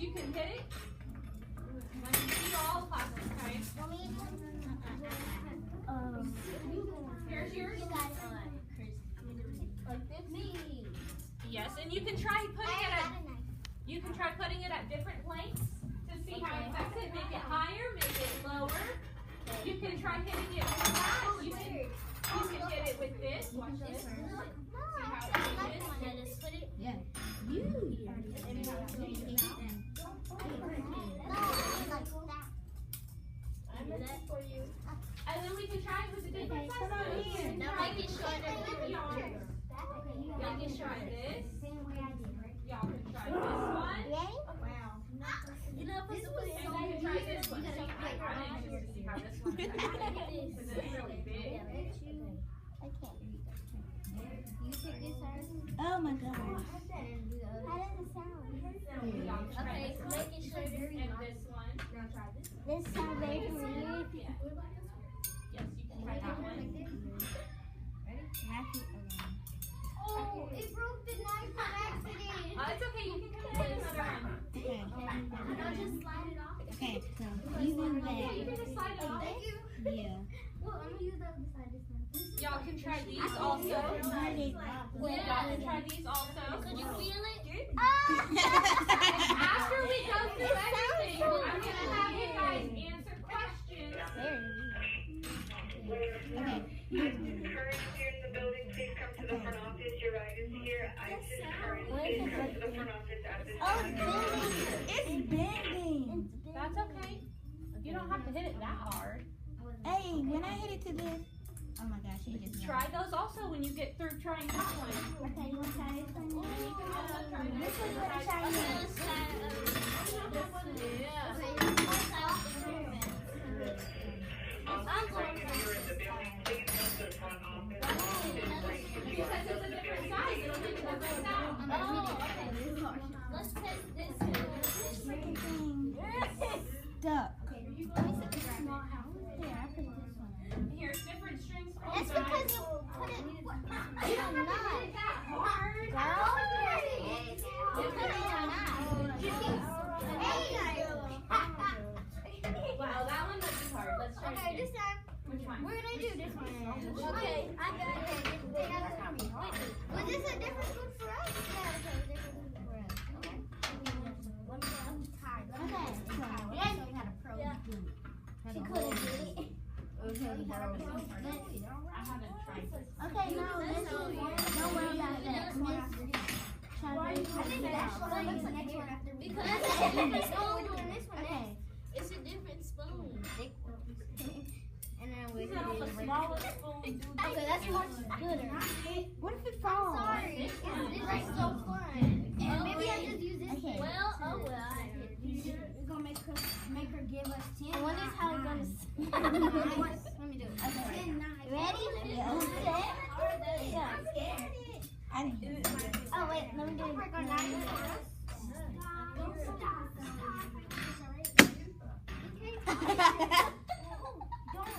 you can hit it. When you see all classes, okay? Here's yours. Like this? Yes, and you can try putting it at different lengths to see how it affects it. Make it higher, make it lower. You can try hitting it with that. You can hit it with this. Watch this. See how it changes. Yeah. And then we can try it with a different size. Now make it shorter. Y'all can try this. Y'all can try this one. You know, And you can try this one. I'm anxious to see how this one is. Because it's really big. Oh my gosh. Y'all can try Okay, this one. make it shorter. And this one. This sounds very weird. Yes, you can try that one. Oh, it broke the knife by accident. It's okay, you can come in with another one. Okay. I'll just slide it off. Okay, so using Yeah, you that. can just slide it off. Thank you. Yeah. Well, I'm gonna use the other side this time. Y'all can try these also. Y'all can try these also. Could you feel it? After we go through everything, I'm going to have you guys answer questions. Okay. Current here in the building, please come to the front office. Your ride is here. ISIS current, please come to the front office at this Oh, time. it's bending. That's okay. You don't have to hit it that hard. Hey, when I hit it to this, oh my gosh, it just Try those also when you get through trying that one. Okay, you want to try this one? You can also try This this one you want to try Okay, next? let's try Officer, current here in the building, please come to the front office. Because it's a different size, it'll make a different sound. Oh, okay. Let's test this one. Freaking thing. Stuck. Here, I put this one. Here's different strings for That's you because guys. you put it. You don't have to hit it that hard. You put it in your Wow, that one might be hard. Let's try Okay, it this again. time Which one? we're gonna do this one. Okay, I got it. Was this a different food for us? Yeah, okay, different food for us. Okay. Let me tie. Okay, so Yeah. She couldn't do it. I haven't tried this. okay, no, this is don't worry about that. I think that's the next one after because it's a different spoon doing this one. Okay. It's a different spoon. And then we The smallest spoon. okay, that's much gooder. What if it falls? Sorry, this is so fun. And maybe I just use this. Okay. Well, oh well. We're gonna make her give us 10. I wonder how it's gonna. Let me do it. Okay. Ready? Yeah. Set. Yeah. I didn't hear it. Oh wait, let me do it.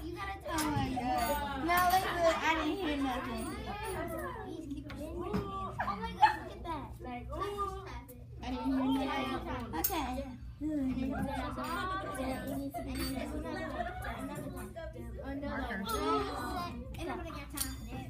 You gotta Oh my god. No, listen, I didn't hear nothing. Oh my gosh, look at that. I didn't hear nothing. Okay. And I'm gonna get time for that.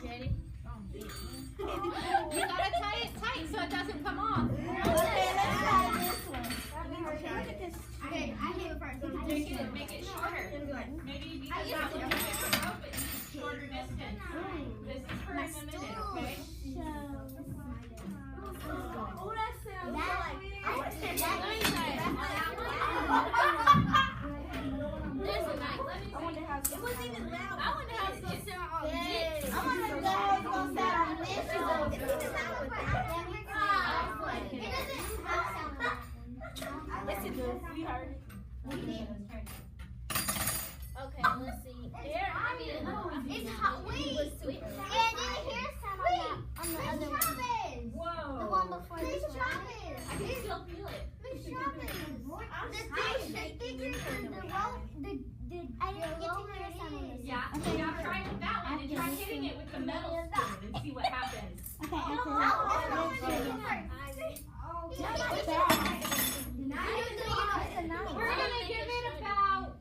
Ready? You gotta tie it tight so it doesn't come off. Okay, let's try this one. Okay, I hit it first. Make it shorter. Maybe because that one is different rope, but it's shorter distance. This is for in a minute, okay? Oh, that sounds like. I want to try that. There's a knife. Let me see. It wasn't even loud. I wonder how it's going to sound on this. I want to know how it's going to sound on this one. It doesn't sound like. Yes, it does. We heard it. Okay, let's see. There, I mean, it's hot. Wait. And then here's some on the other one. Whoa. The one before this one. I can still feel it. The I didn't get to hear some of this. Yeah. Now try with that one and try hitting it with the metal spoon and see what happens. Okay, Oh, after this that, one let's was do first. We're gonna give it about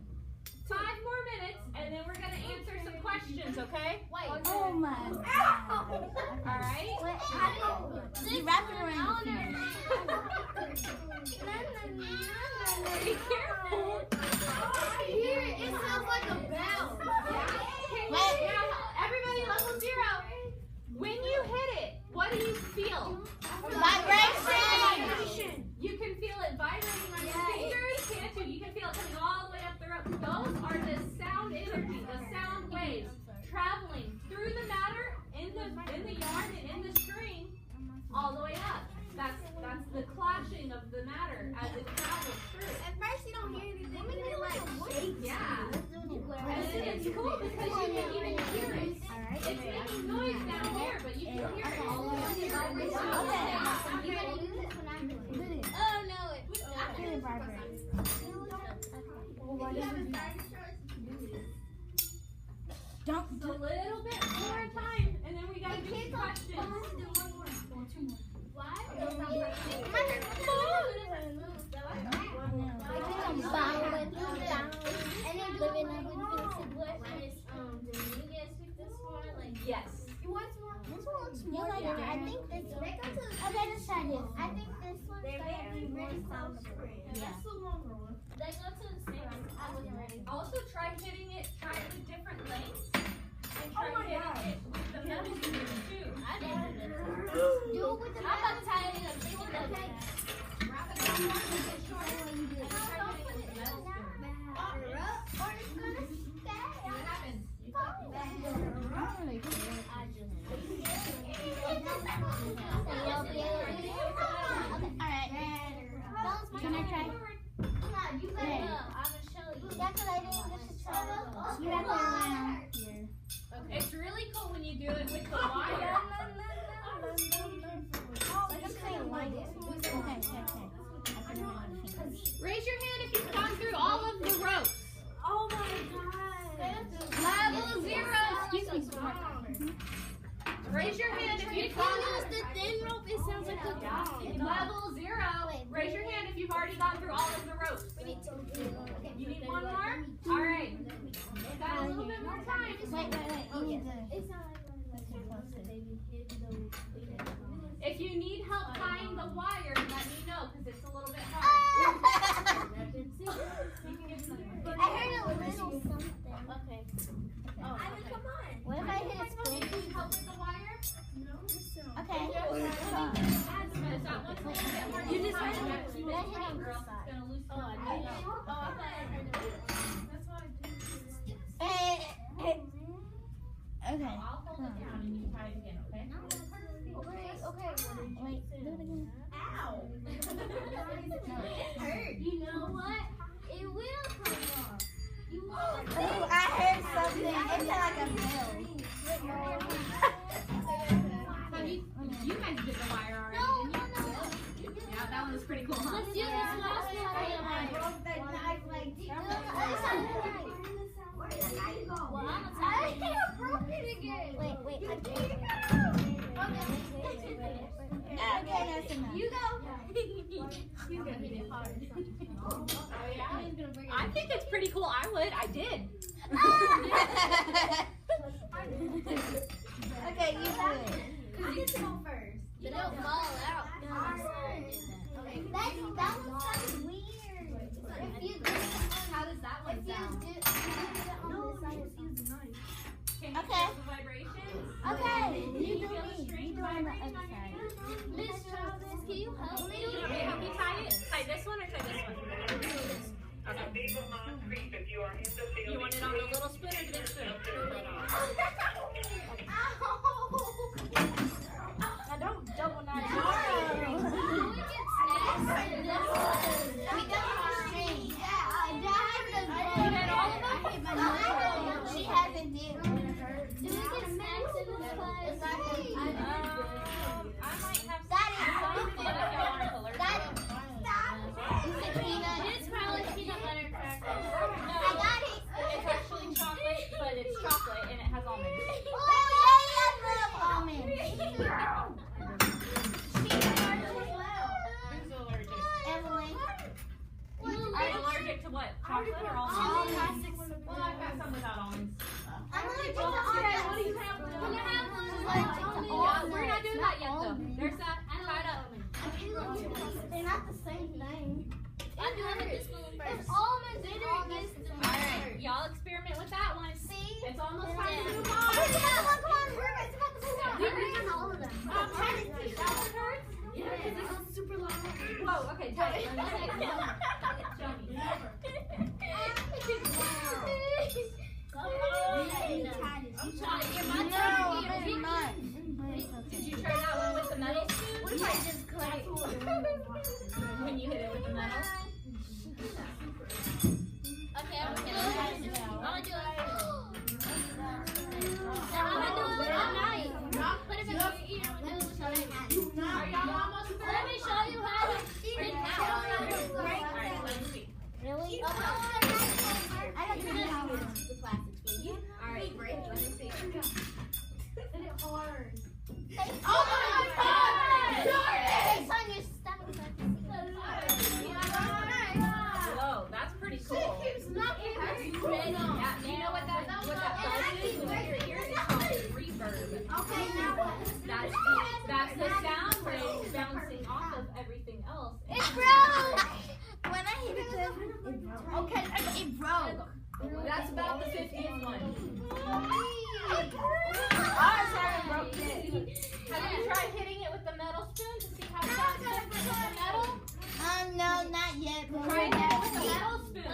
5 more minutes, and then we're gonna answer some questions, okay? Oh my God. All right. You wrap it around your finger. Be careful. It sounds like a bell. Wait. Now, everybody, level 0. When you hit it, what do you feel? Vibration. You can feel it vibrating on your fingers, can't you? You can feel it coming all the way up the rope. Those are the sound energy, the sound waves traveling through the matter in the yarn and in the string all the way up. That's the clashing of the matter as it travels through. At first you don't hear anything, but it like shakes. Yeah. And it's cool because you can even hear it. It's making noise down here, but you can hear it all the way up the vibration. Oh no, it vibrates. Don't Just a little bit more time, and then we gotta do some questions. Yes. I think this one. Okay, let's try this. I think this one's gonna be really close. That's the longer one. They go to the same. I wasn't ready. Also try hitting it, try it with different lengths, and try hitting it with the metal fingers too. Do it with the. I'm about to tie it in a big one. Okay. Wrap it around, make it short, and then try hitting it with the metal spoon. Or it's gonna stay. What happens? Can I try? You got it. I'm gonna show you. Yeah, 'cause I didn't get to try it. You wrap it around here. It's really cool when you do it with the wire. Raise your hand if you've gone through all of the ropes. Oh my god. Level 0. Excuse me, sweetheart. Raise your hand if you've If gone you use the thin rope, it sounds like a gong. Level 0. Raise your hand if you've already gone through all of the ropes. You need one more? All right. Got a little bit more time. Wait. You need to. If you need help tying the wire, let me know because it's a little bit hard. You can get some. I heard a little something. Okay. Oh, I mean, come on. What if I hit a spoon? Need help with the wire? Okay. Is that one's a little bit more You just tight? hit it. Keep it tight, girl. It's gonna loosen up. Okay. I'll hold it down and you tie it again, okay? Okay. Wait. Do it again. Ow. You know what? It will come off. You won't. Oh, I heard something. It sounded like a bell. You guys did the wire already, No. Yeah, that one was pretty cool, huh? Let's use this last one. I broke that knife like Well, I'm gonna tie it. I broke it again. Wait. Okay, that's enough. You go. He's gonna hit it hard. I think it's pretty cool. I would. I did. Okay, you do it. I get to go first. But it'll fall out. That one sounds weird. If you do it, How does that one sound? Can Can you Okay. feel the vibrations? Okay, Can you you do feel the me. string You do on the vibrating other on your side. hand? Miss Travis, can you help me? You want me to help you tie it? Tie this one or tie this one? These will not creep if you are in the field. You want it on the little spoon or the big spoon? Now don't double knot Can we get snacks? She hasn't did. Do we get snacks in this class? I might have Daddy, something if y'all aren't allergic. Daddy, stop. Is it peanut? It's probably peanut butter crackers. No, I got it. it's actually chocolate, but it's chocolate and it has almond. not the same thing. I'm doing this one first. It's almost the Alright, y'all experiment with that one. See? It's almost time to move Oh, on. come on, it's about to move on. We've done all of them. That one hurts? Yeah, because it goes super long. Whoa, okay, tell me. Show me. Did you try that one with the metal spoon? What if I just cut it? When you hit it with the metal? Okay, I'm gonna do it. I'm gonna do it. I'm gonna do it at night. Put it back in your ear. I'm gonna do it at night. Are y'all almost through? Let me show you how to print out. Alright, let's see. Really? I don't know how the plastic spoon. Alright, let me see. Isn't it hard? Oh my god! It's on your stomach. Whoa, that's pretty cool. Yeah, you know what that buzz is when you hear your ear? It's called reverb. Okay, now what? That's the sound waves bouncing off of everything else. It broke! When I hit it, okay, it broke. That's about the 50th one. Ours already broke it. Have you tried hitting it with the metal spoon to see how fast it goes with the metal? No, not yet. Try hitting it with the metal spoon.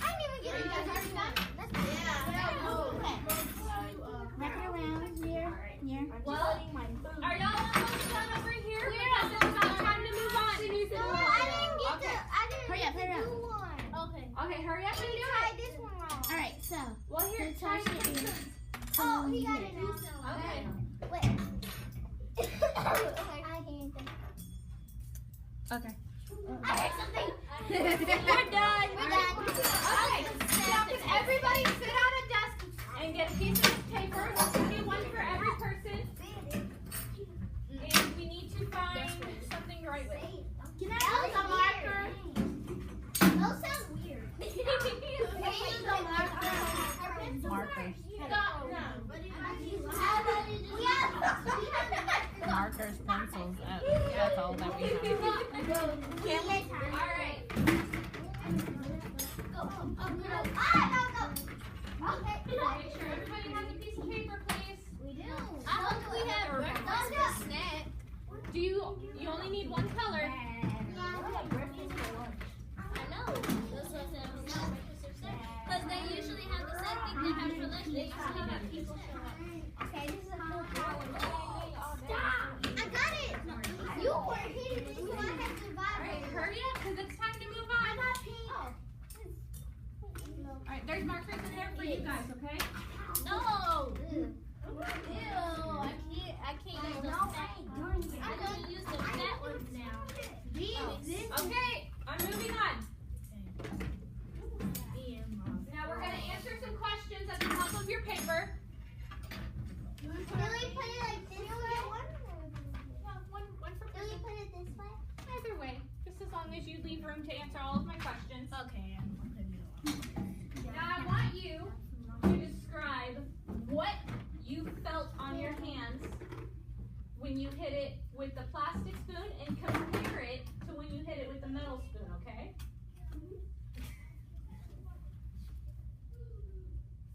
I didn't even get it. You guys already done? Okay. Wrap it around here. Well, are y'all almost done over here? Because it's about time to move on. I didn't Hurry up, hurry up. do one. Okay. Okay, hurry up and do Try it. this one wrong. Alright, so. Well, here, try it. Oh, he got it now. Okay. Wait. I hear something. Okay. I heard something. We're done. We're done. Okay, now can everybody sit on a desk and get a piece of this paper? We'll do one for every person. And we need to find something to write with. Can I use a marker? Those sound weird. Can I use a marker? Markers. No. Markers, pencils. That's all that we have. Alright. Go. Okay. Make sure everybody has a piece of paper, please. We do. I hope we have breakfast snack. Do you only need one color? I know. That's what I'm saying. Because they usually have the same thing they have for lunch. They usually have people show up. Okay, this is a whole Stop! I got it! You were hitting this, so I had to survive. Alright, hurry up, because it's time to move on. Alright, there's markers in there for you guys, okay? No! Ew, I can't use those fat ones. I'm going to use the fat ones now. Okay, I'm moving on. Now we're going to answer some questions at the top of your paper. Really put it like this way? One for Really put it this way? either way, just as long as you leave room to answer all of my questions. Okay. Now I want you to describe what you felt on your hands when you hit it with the plastic spoon and compare it to when you hit it with the metal spoon, okay?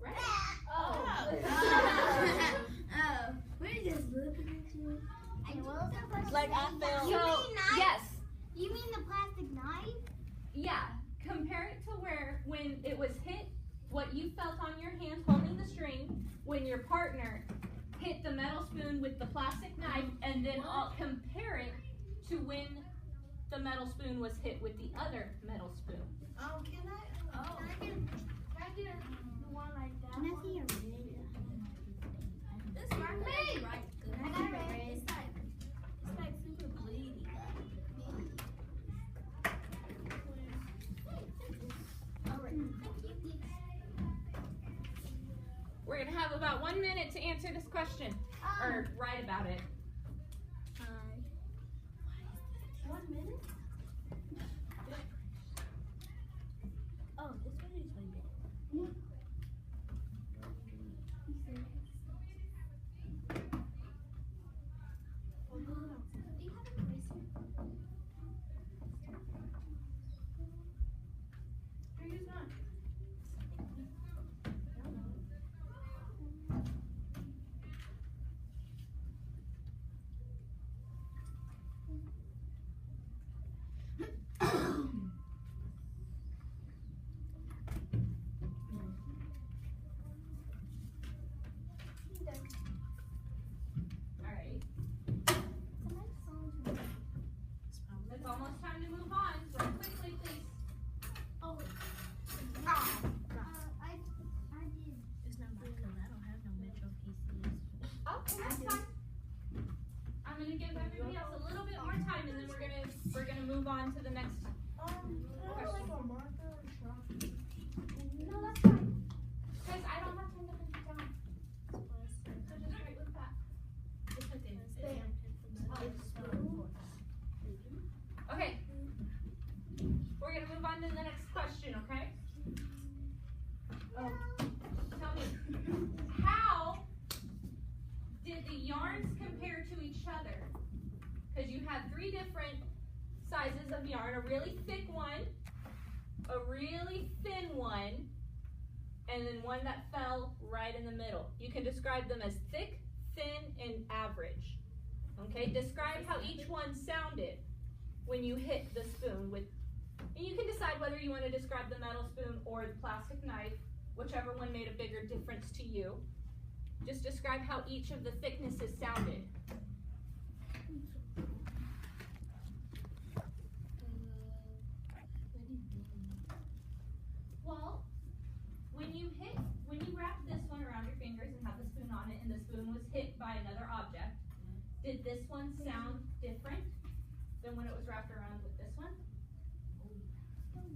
Right? We're just looking at you. And what was that question? Like, I felt- You So, mean knife? yes, You mean the plastic knife? yeah. Compare it to where when it was hit, what you felt on your hands holding the string, when your partner hit the metal spoon with the plastic knife, and then compare it to when the metal spoon was hit with the other metal spoon. Oh, can I get the one like that? Can I see your video? This marker is right good. I got it right. It's like super bleedy. We're gonna have about 1 minute to answer this question, or write about it. 1 minute? Oh, this one is way big. Do you have an eraser? That's fine. I'm gonna give everybody else a little bit more time, and then we're gonna move on to the next question. No, that's fine. Guys, I don't have time to put it down. So just write with that. Okay. We're gonna move on to the next question, okay? Tell me, how did the yarns compare to each other? Because you had 3 different sizes of yarn, a really thick one, a really thin one, and then one that fell right in the middle. You can describe them as thick, thin, and average. Okay, describe how each one sounded when you hit the spoon with, and you can decide whether you want to describe the metal spoon or the plastic knife, whichever one made a bigger difference to you. Just describe how each of the thicknesses sounded. Well, when you wrap this one around your fingers and have the spoon on it, and the spoon was hit by another object, did this one sound different than when it was wrapped around with this one?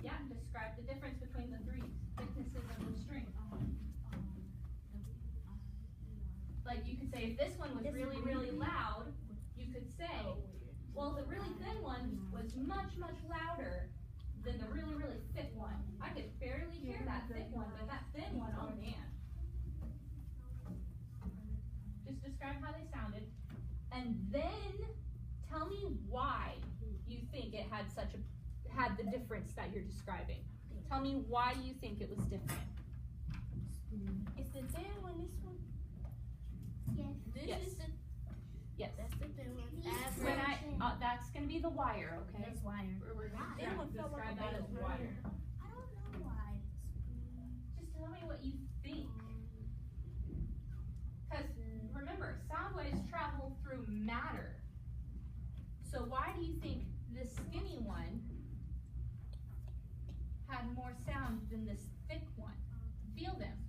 Yeah, describe the difference between the 3 thicknesses of the string. Like you could say if this one was really, really loud, you could say, well, the really thin one was much, much louder than the really, really thick one. I could barely hear that thick one, but that thin one, oh man. Just describe how they sounded, and then tell me why you think it had the difference that you're describing. Tell me why you think it was different. Is the thin one this one? Yes. Yes. This is the. Yes. That's the thin one. When that's going to be the wire, okay? That's wire. We're going That one to felt like describe that a as big wire. I don't know why. Just tell me what you think. Because remember, sound waves travel through matter. So why do you think this skinny one had more sound than this thick one? Feel them.